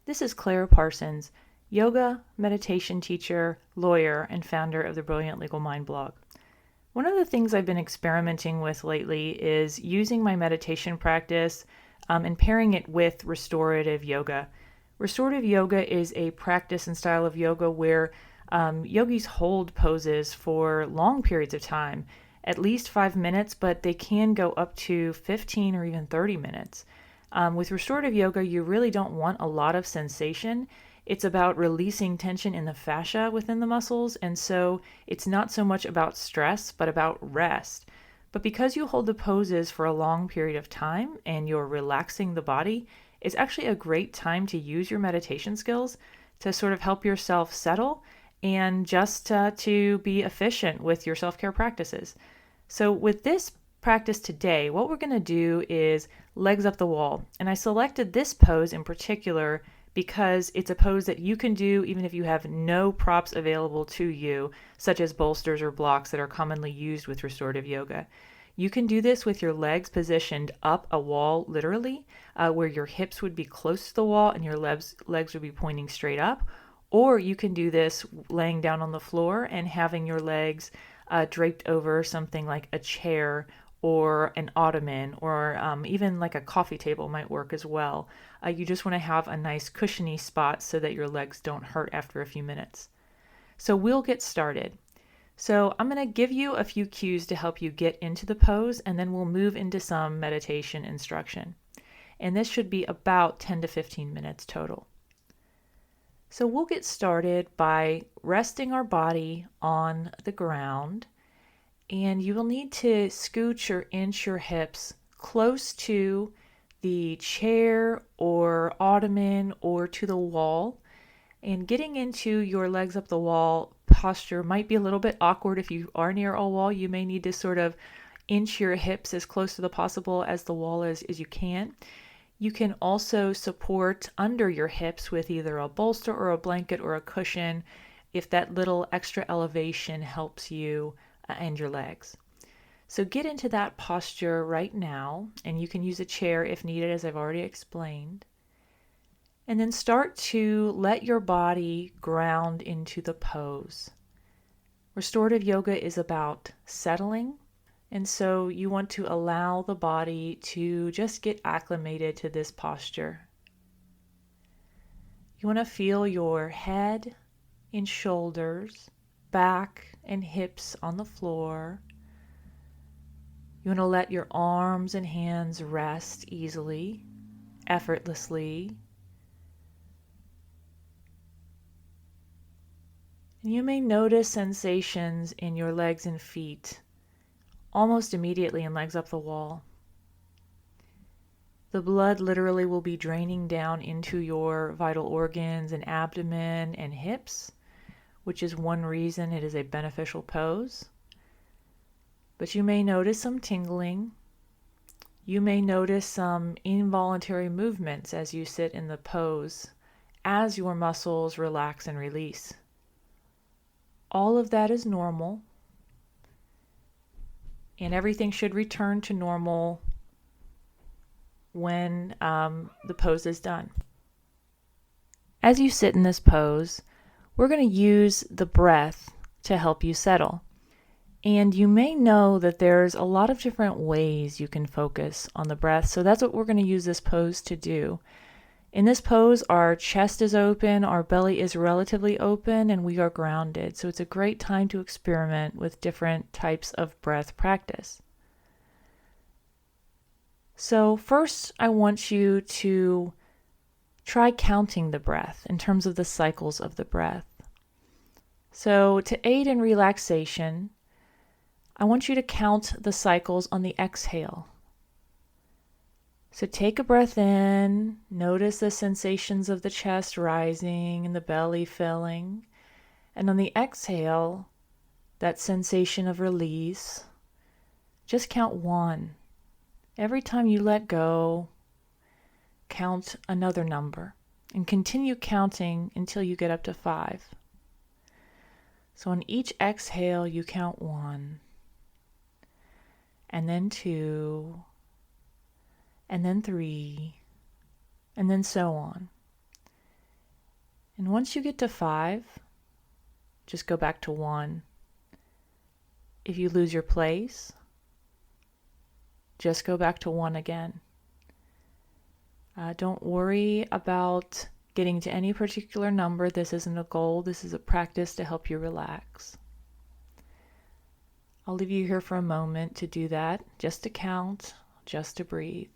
This is Claire Parsons, yoga, meditation teacher, lawyer, and founder of the Brilliant Legal Mind blog. One of the things I've been experimenting with lately is using my meditation practice and pairing it with restorative yoga. Restorative yoga is a practice and style of yoga where yogis hold poses for long periods of time, at least 5 minutes, but they can go up to 15 or even 30 minutes. With restorative yoga, you really don't want a lot of sensation. It's about releasing tension in the fascia within the muscles, and so it's not so much about stress, but about rest. But because you hold the poses for a long period of time and you're relaxing the body, it's actually a great time to use your meditation skills to sort of help yourself settle and just to be efficient with your self-care practices. So with this practice today, what we're going to do is legs up the wall. And I selected this pose in particular because it's a pose that you can do even if you have no props available to you, such as bolsters or blocks that are commonly used with restorative yoga. You can do this with your legs positioned up a wall, literally, where your hips would be close to the wall and your legs would be pointing straight up. Or you can do this laying down on the floor and having your legs draped over something like a chair or an ottoman, or even like a coffee table might work as well. You just want to have a nice cushiony spot so that your legs don't hurt after a few minutes. So we'll get started. So I'm going to give you a few cues to help you get into the pose, and then we'll move into some meditation instruction. And this should be about 10 to 15 minutes total. So we'll get started by resting our body on the ground. And you will need to scooch or inch your hips close to the chair or ottoman or to the wall. And getting into your legs up the wall posture might be a little bit awkward. If you are near a wall, you may need to sort of inch your hips as close to the possible as the wall as you can. You can also support under your hips with either a bolster or a blanket or a cushion if that little extra elevation helps you and your legs. So get into that posture right now, and you can use a chair if needed, as I've already explained. And then start to let your body ground into the pose. Restorative yoga is about settling, and so you want to allow the body to just get acclimated to this posture. You want to feel your head and shoulders, back and hips on the floor. You want to let your arms and hands rest easily, effortlessly. And you may notice sensations in your legs and feet almost immediately in legs up the wall. The blood literally will be draining down into your vital organs and abdomen and hips, which is one reason it is a beneficial pose. But you may notice some tingling. You may notice some involuntary movements as you sit in the pose, as your muscles relax and release. All of that is normal, and everything should return to normal when the pose is done. As you sit in this pose, we're going to use the breath to help you settle. And you may know that there's a lot of different ways you can focus on the breath, so that's what we're going to use this pose to do. In this pose, our chest is open, our belly is relatively open, and we are grounded. So it's a great time to experiment with different types of breath practice. So first, I want you to try counting the breath in terms of the cycles of the breath. So to aid in relaxation, I want you to count the cycles on the exhale. So take a breath in, notice the sensations of the chest rising and the belly filling. And on the exhale, that sensation of release, just count 1. Every time you let go, count another number and continue counting until you get up to 5. So on each exhale, you count 1, and then 2, and then 3, and then so on. And once you get to 5, just go back to 1. If you lose your place, just go back to 1 again. Don't worry about getting to any particular number. This isn't a goal. This is a practice to help you relax. I'll leave you here for a moment to do that, just to count, just to breathe.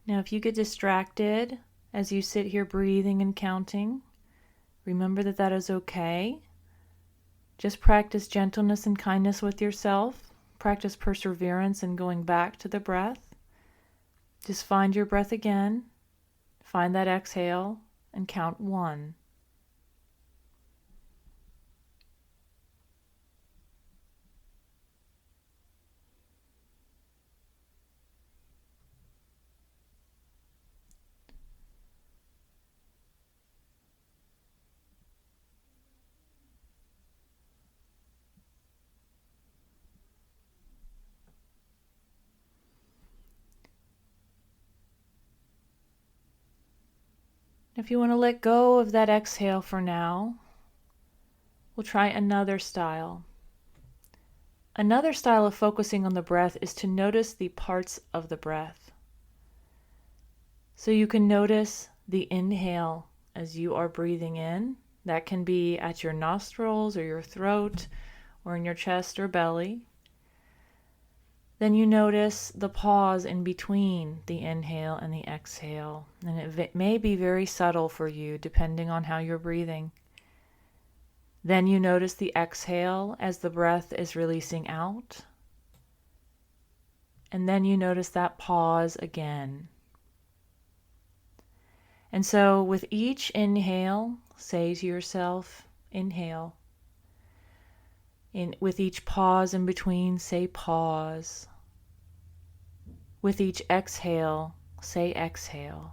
Now, if you get distracted as you sit here breathing and counting, remember that that is okay. Just practice gentleness and kindness with yourself. Practice perseverance and going back to the breath. Just find your breath again. Find that exhale and count 1. If you want to let go of that exhale for now, we'll try another style. Another style of focusing on the breath is to notice the parts of the breath. So you can notice the inhale as you are breathing in. That can be at your nostrils or your throat or in your chest or belly. Then you notice the pause in between the inhale and the exhale. And it may be very subtle for you depending on how you're breathing. Then you notice the exhale as the breath is releasing out. And then you notice that pause again. And so with each inhale, say to yourself, inhale. With each pause in between, say pause. With each exhale, say exhale.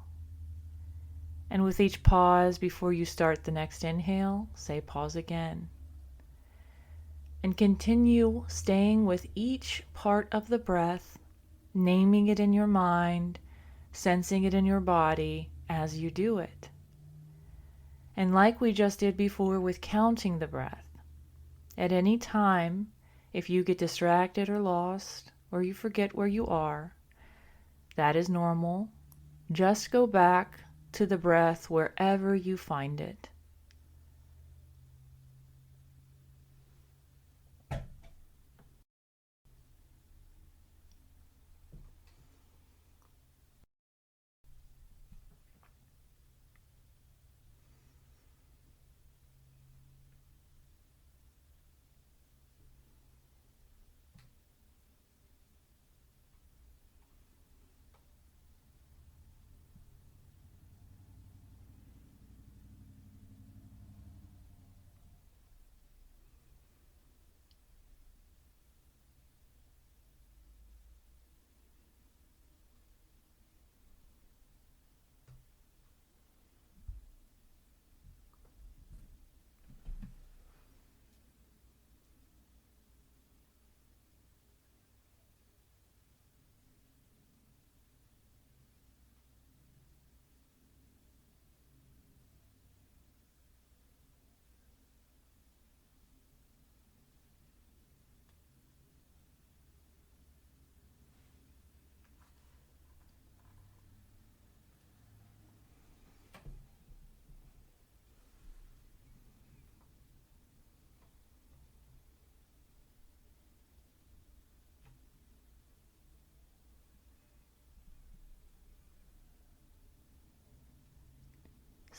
And with each pause before you start the next inhale, say pause again. And continue staying with each part of the breath, naming it in your mind, sensing it in your body as you do it. And like we just did before with counting the breath, at any time, if you get distracted or lost, or you forget where you are, that is normal. Just go back to the breath wherever you find it.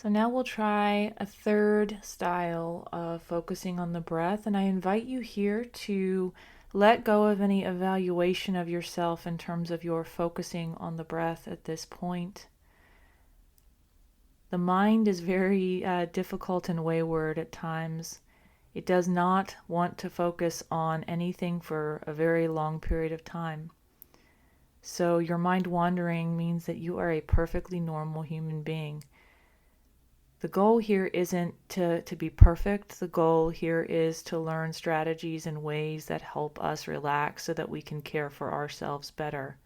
So now we'll try a third style of focusing on the breath, and I invite you here to let go of any evaluation of yourself in terms of your focusing on the breath at this point. The mind is very difficult and wayward at times. It does not want to focus on anything for a very long period of time. So your mind wandering means that you are a perfectly normal human being. The goal here isn't to be perfect. The goal here is to learn strategies and ways that help us relax so that we can care for ourselves better.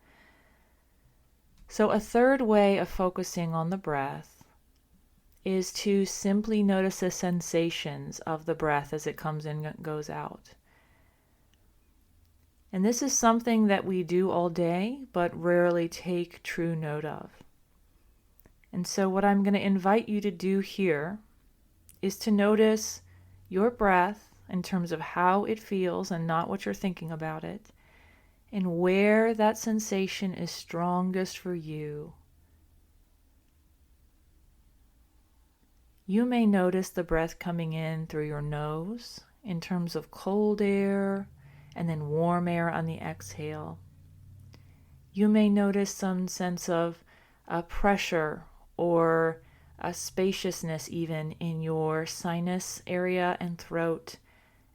So a third way of focusing on the breath is to simply notice the sensations of the breath as it comes in and goes out. And this is something that we do all day, but rarely take true note of. And so what I'm going to invite you to do here is to notice your breath in terms of how it feels and not what you're thinking about it, and where that sensation is strongest for you. You may notice the breath coming in through your nose in terms of cold air and then warm air on the exhale. You may notice some sense of pressure or a spaciousness even in your sinus area and throat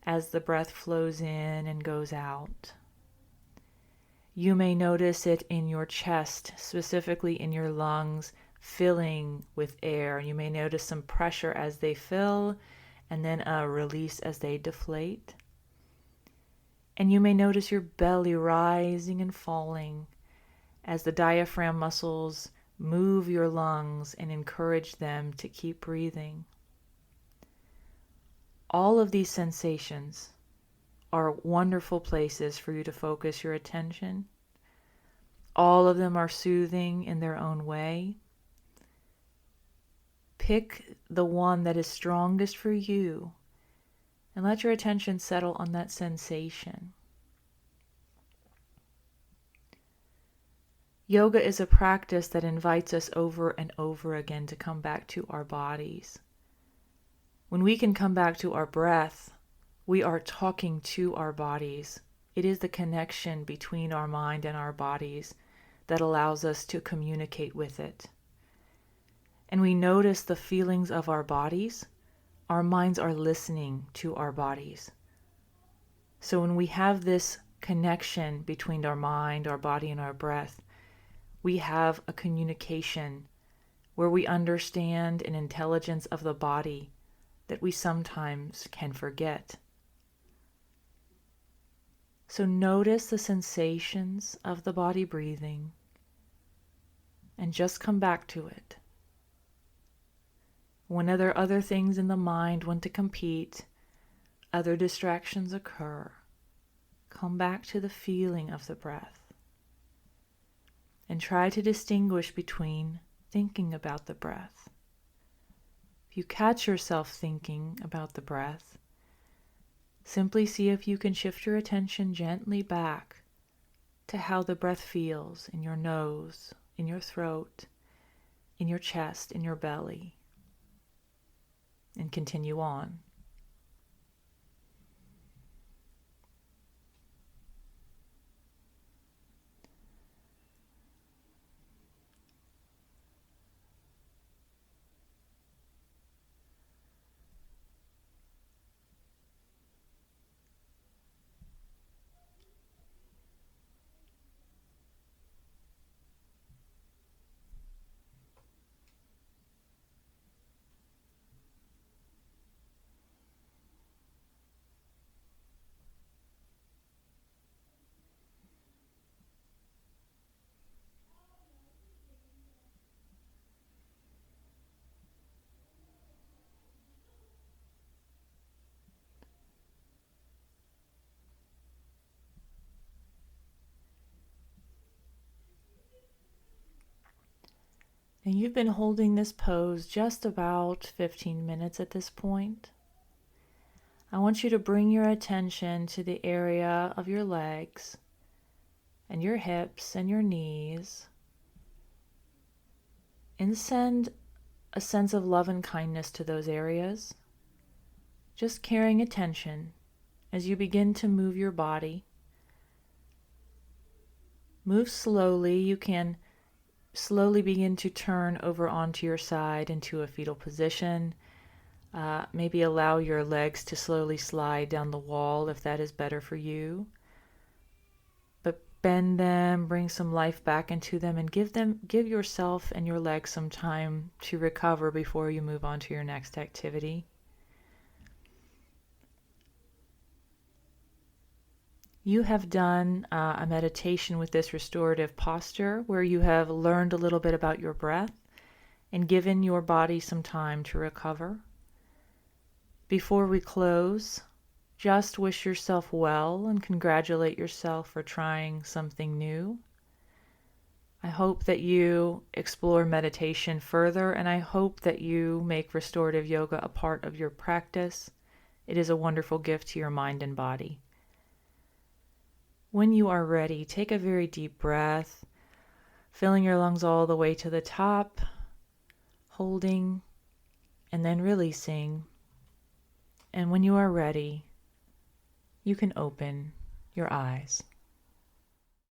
as the breath flows in and goes out. You may notice it in your chest, specifically in your lungs, filling with air. You may notice some pressure as they fill and then a release as they deflate. And you may notice your belly rising and falling as the diaphragm muscles move your lungs and encourage them to keep breathing. All of these sensations are wonderful places for you to focus your attention. All of them are soothing in their own way. Pick the one that is strongest for you and let your attention settle on that sensation. Yoga is a practice that invites us over and over again to come back to our bodies. When we can come back to our breath, we are talking to our bodies. It is the connection between our mind and our bodies that allows us to communicate with it. And we notice the feelings of our bodies. Our minds are listening to our bodies. So when we have this connection between our mind, our body, and our breath, we have a communication where we understand an intelligence of the body that we sometimes can forget. So notice the sensations of the body breathing and just come back to it. When other things in the mind want to compete, other distractions occur, come back to the feeling of the breath. And try to distinguish between thinking about the breath. If you catch yourself thinking about the breath, simply see if you can shift your attention gently back to how the breath feels in your nose, in your throat, in your chest, in your belly, and continue on. And you've been holding this pose just about 15 minutes at this point. I want you to bring your attention to the area of your legs and your hips and your knees, and send a sense of love and kindness to those areas. Just carrying attention as you begin to move your body. Move slowly. You can slowly begin to turn over onto your side into a fetal position. Maybe allow your legs to slowly slide down the wall if that is better for you. But bend them, bring some life back into them, and give yourself and your legs some time to recover before you move on to your next activity. You have done a meditation with this restorative posture where you have learned a little bit about your breath and given your body some time to recover. Before we close, just wish yourself well and congratulate yourself for trying something new. I hope that you explore meditation further, and I hope that you make restorative yoga a part of your practice. It is a wonderful gift to your mind and body. When you are ready, take a very deep breath, filling your lungs all the way to the top, holding, and then releasing. And when you are ready, you can open your eyes.